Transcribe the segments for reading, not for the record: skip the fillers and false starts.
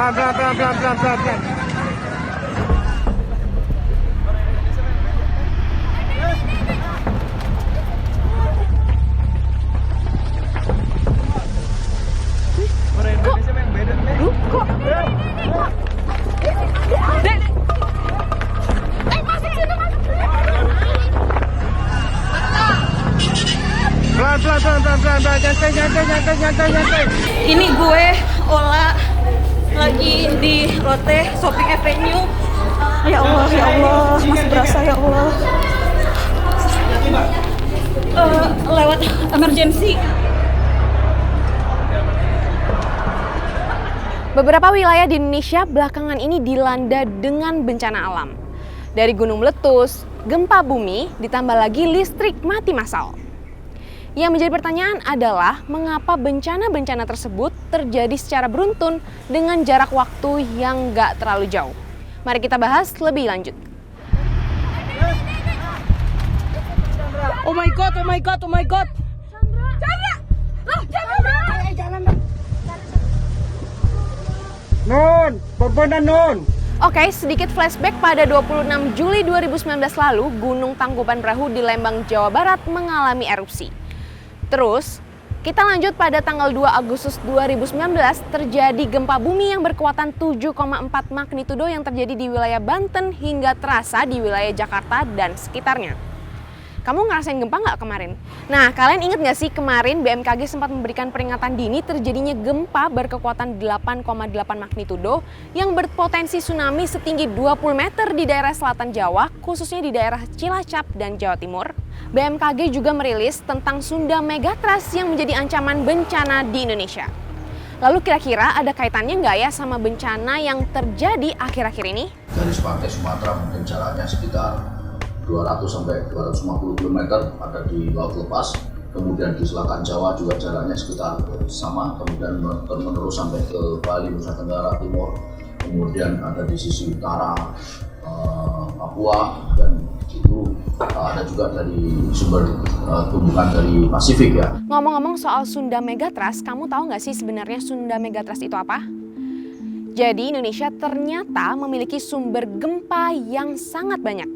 Pelan, pelan, pelan, pelan, pelan, pelan, pelan. Pelan, pelan, pelan, pelan, pelan, pelan, nyantai, nyantai, nyantai, nyantai, nyantai. Ini gue Ola lagi di Lotte Shopping Avenue. Ya Allah, masih berasa ya Allah. Lewat emergency. Beberapa wilayah di Indonesia belakangan ini dilanda dengan bencana alam. Dari gunung meletus, gempa bumi, ditambah lagi listrik mati massal. Yang menjadi pertanyaan adalah mengapa bencana-bencana tersebut terjadi secara beruntun dengan jarak waktu yang nggak terlalu jauh. Mari kita bahas lebih lanjut. Oh my god, oh my god, oh my god. Chandra! Chandra! Jangan. Nun, bebenan Nun. Oke, sedikit flashback pada 26 Juli 2019 lalu, Gunung Tangkuban Perahu di Lembang, Jawa Barat mengalami erupsi. Terus, kita lanjut pada tanggal 2 Agustus 2019 terjadi gempa bumi yang berkekuatan 7,4 magnitudo yang terjadi di wilayah Banten hingga terasa di wilayah Jakarta dan sekitarnya. Kamu ngerasain gempa nggak kemarin? Nah, kalian inget nggak sih kemarin BMKG sempat memberikan peringatan dini terjadinya gempa berkekuatan 8,8 magnitudo yang berpotensi tsunami setinggi 20 meter di daerah selatan Jawa, khususnya di daerah Cilacap dan Jawa Timur. BMKG juga merilis tentang Sunda Megatrust yang menjadi ancaman bencana di Indonesia. Lalu kira-kira ada kaitannya nggak ya sama bencana yang terjadi akhir-akhir ini? Dari pantai Sumatera mungkin jaraknya sekitar 200 sampai 250 km ada di laut lepas. Kemudian di selatan Jawa juga jaraknya sekitar sama, kemudian menerus sampai ke Bali, Nusa Tenggara Timur. Kemudian ada di sisi utara Papua, dan itu ada juga dari sumber tumbukan dari Pasifik ya. Ngomong-ngomong soal Sunda Megatrust, kamu tahu nggak sih sebenarnya Sunda Megatrust itu apa? Jadi Indonesia ternyata memiliki sumber gempa yang sangat banyak.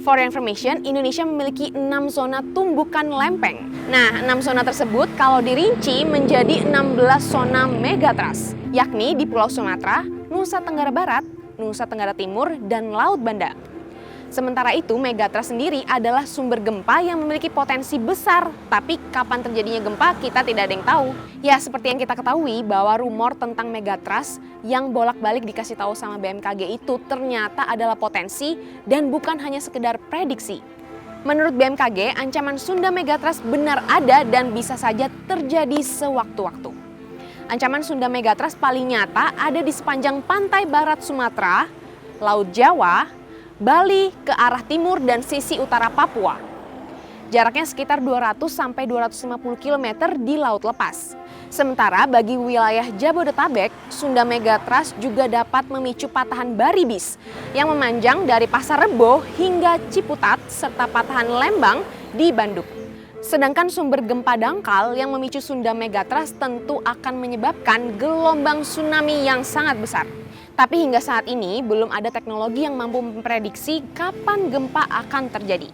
For your information, Indonesia memiliki 6 zona tumbukan lempeng. Nah, 6 zona tersebut kalau dirinci menjadi 16 zona megatrust, yakni di Pulau Sumatera, Nusa Tenggara Barat, Nusa Tenggara Timur, dan Laut Banda. Sementara itu, megatrust sendiri adalah sumber gempa yang memiliki potensi besar, tapi kapan terjadinya gempa kita tidak ada yang tahu. Ya, seperti yang kita ketahui bahwa rumor tentang megatrust yang bolak-balik dikasih tahu sama BMKG itu ternyata adalah potensi dan bukan hanya sekedar prediksi. Menurut BMKG, ancaman Sunda Megatrust benar ada dan bisa saja terjadi sewaktu-waktu. Ancaman Sunda Megatrust paling nyata ada di sepanjang pantai barat Sumatera, Laut Jawa, Bali ke arah timur dan sisi utara Papua. Jaraknya sekitar 200 sampai 250 km di laut lepas. Sementara bagi wilayah Jabodetabek, Sunda Megatrust juga dapat memicu patahan baribis yang memanjang dari Pasar Rebo hingga Ciputat serta patahan Lembang di Bandung. Sedangkan sumber gempa dangkal yang memicu Sunda Megatrust tentu akan menyebabkan gelombang tsunami yang sangat besar. Tapi hingga saat ini belum ada teknologi yang mampu memprediksi kapan gempa akan terjadi.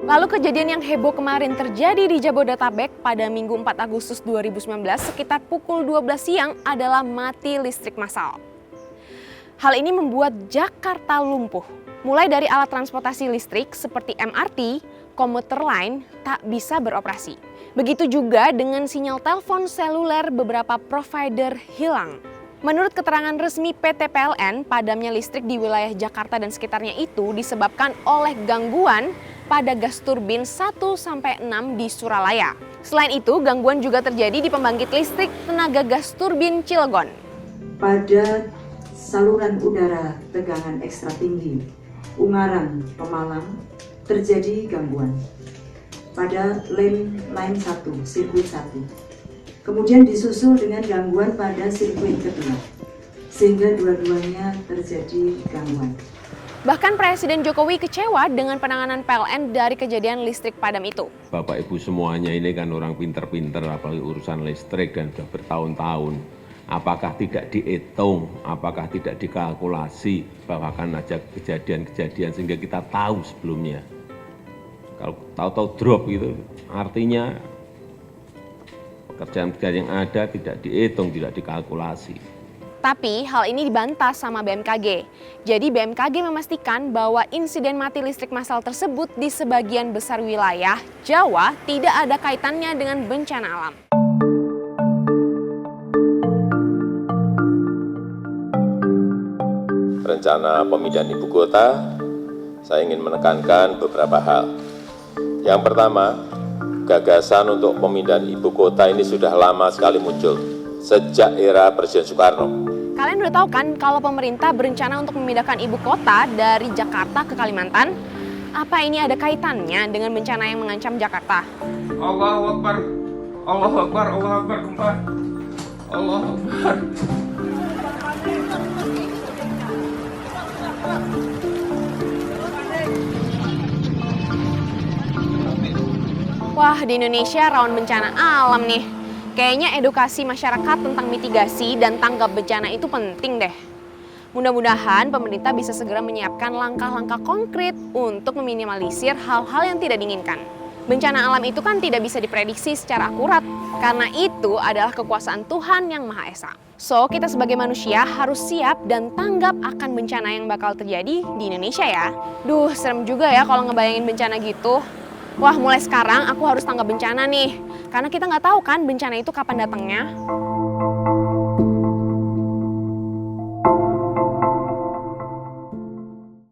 Lalu kejadian yang heboh kemarin terjadi di Jabodetabek pada Minggu 4 Agustus 2019 sekitar pukul 12 siang adalah mati listrik massal. Hal ini membuat Jakarta lumpuh. Mulai dari alat transportasi listrik seperti MRT, komuter lain tak bisa beroperasi. Begitu juga dengan sinyal telepon seluler beberapa provider hilang. Menurut keterangan resmi PT PLN, padamnya listrik di wilayah Jakarta dan sekitarnya itu disebabkan oleh gangguan pada gas turbin 1-6 di Suralaya. Selain itu, gangguan juga terjadi di pembangkit listrik tenaga gas turbin Cilegon. Pada saluran udara tegangan ekstra tinggi, Ungaran, Pemalang, terjadi gangguan pada line 1, sirkuit 1. Kemudian disusul dengan gangguan pada sirkuit kedua. sehingga dua-duanya terjadi gangguan. Bahkan Presiden Jokowi kecewa dengan penanganan PLN dari kejadian listrik padam itu. Bapak Ibu semuanya ini kan orang pinter-pinter, apalagi urusan listrik dan sudah bertahun-tahun. Apakah tidak dihitung, apakah tidak dikalkulasi, bahwa akan ada kejadian-kejadian sehingga kita tahu sebelumnya. Kalau tahu-tahu drop gitu, artinya pekerjaan-pekerjaan yang ada tidak dihitung, tidak dikalkulasi. Tapi hal ini dibantah sama BMKG. Jadi BMKG memastikan bahwa insiden mati listrik massal tersebut di sebagian besar wilayah Jawa tidak ada kaitannya dengan bencana alam. Rencana pemindahan ibu kota, saya ingin menekankan beberapa hal. Yang pertama, gagasan untuk pemindahan ibu kota ini sudah lama sekali muncul, sejak era Presiden Soekarno. Kalian udah tahu kan kalau pemerintah berencana untuk memindahkan ibu kota dari Jakarta ke Kalimantan? Apa ini ada kaitannya dengan bencana yang mengancam Jakarta? Allahu Akbar, Allahu Akbar, Allahu Akbar, gempa. Allahu Akbar. Wah, di Indonesia rawan bencana alam nih. Kayaknya edukasi masyarakat tentang mitigasi dan tanggap bencana itu penting deh. Mudah-mudahan pemerintah bisa segera menyiapkan langkah-langkah konkret untuk meminimalisir hal-hal yang tidak diinginkan. Bencana alam itu kan tidak bisa diprediksi secara akurat, karena itu adalah kekuasaan Tuhan yang Maha Esa. So, kita sebagai manusia harus siap dan tanggap akan bencana yang bakal terjadi di Indonesia ya. Duh, serem juga ya kalau ngebayangin bencana gitu. Wah, mulai sekarang aku harus tanggap bencana nih. Karena kita nggak tahu kan bencana itu kapan datangnya.